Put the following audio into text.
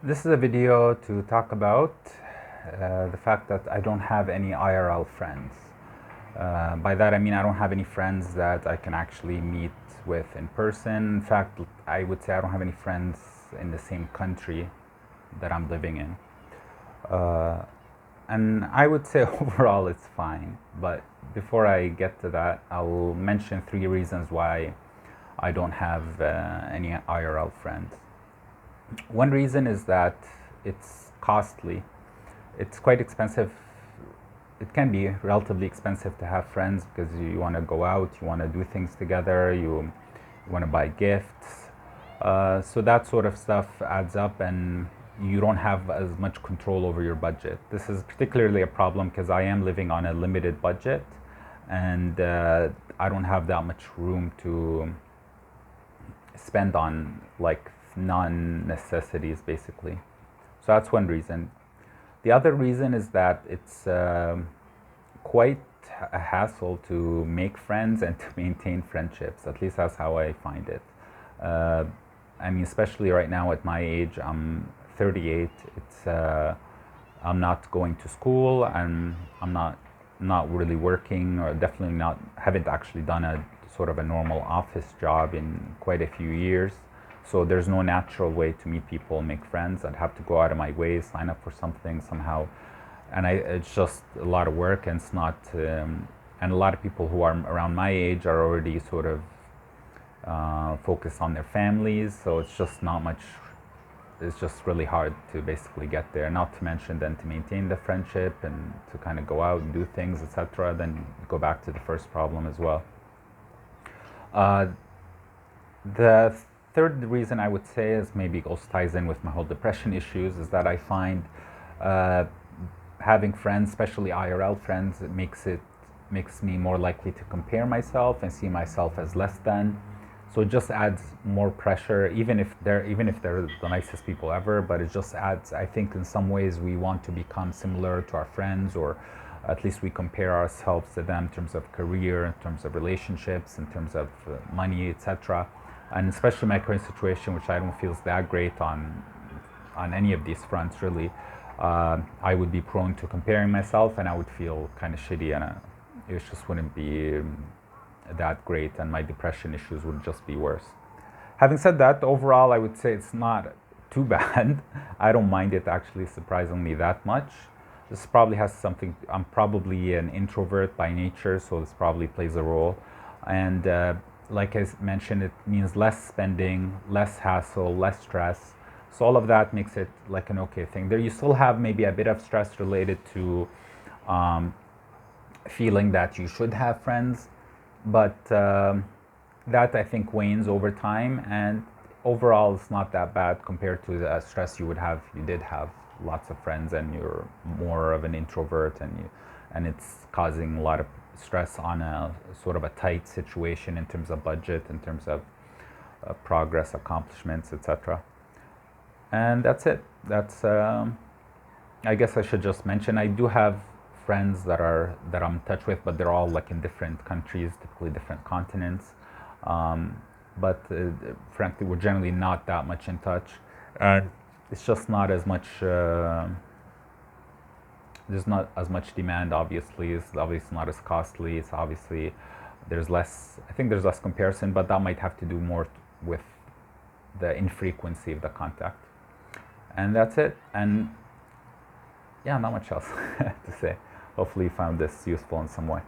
This is a video to talk about the fact that I don't have any IRL friends. By that I mean I don't have any friends that I can actually meet with in person. In fact, I would say I don't have any friends in the same country that I'm living in. And I would say overall it's fine. But before I get to that, I'll mention 3 reasons why I don't have any IRL friends. One reason is that it's costly. It's quite expensive. It can be relatively expensive to have friends because you want to go out, you want to do things together, you want to buy gifts. So that sort of stuff adds up and you don't have as much control over your budget. This is particularly a problem because I am living on a limited budget and I don't have that much room to spend on like non-necessities basically. So that's one reason. The other reason is that it's quite a hassle to make friends and to maintain friendships. At least that's how I find it. I mean, especially right now at my age, I'm 38. I'm not going to school and I'm not really working, or definitely not, haven't actually done a sort of a normal office job in quite a few years. So there's no natural way to meet people, make friends. I'd have to go out of my way, sign up for something somehow. And it's just a lot of work, and it's not, and a lot of people who are around my age are already sort of focused on their families. So it's just not much, it's just really hard to basically get there. Not to mention then to maintain the friendship and to kind of go out and do things, etc. Then go back to the first problem as well. The third reason I would say is maybe also ties in with my whole depression issues, is that I find having friends, especially IRL friends, it makes me more likely to compare myself and see myself as less than. So it just adds more pressure, even if they're the nicest people ever. But it just adds, I think, in some ways we want to become similar to our friends, or at least we compare ourselves to them in terms of career, in terms of relationships, in terms of money, etc. And especially my current situation, which I don't feel is that great on any of these fronts really, I would be prone to comparing myself, and I would feel kind of shitty, and it just wouldn't be that great, and my depression issues would just be worse. Having said that, overall I would say it's not too bad. I don't mind it actually surprisingly that much. This probably has something, I'm probably an introvert by nature, so this probably plays a role. And like I mentioned, it means less spending, less hassle, less stress. So all of that makes it like an okay thing. There you still have maybe a bit of stress related to feeling that you should have friends, but that I think wanes over time, and overall it's not that bad compared to the stress you would have if you did have lots of friends and you're more of an introvert, and it's causing a lot of stress on a sort of a tight situation in terms of budget, in terms of progress, accomplishments, etc. And that's it. That's I guess I should just mention I do have friends that I'm in touch with, but they're all like in different countries, typically different continents. But frankly, we're generally not that much in touch, and it's just not as much. There's not as much demand. Obviously, it's obviously not as costly. It's obviously there's less. I think there's less comparison, but that might have to do more with the infrequency of the contact. And that's it. And yeah, not much else to say. Hopefully you found this useful in some way.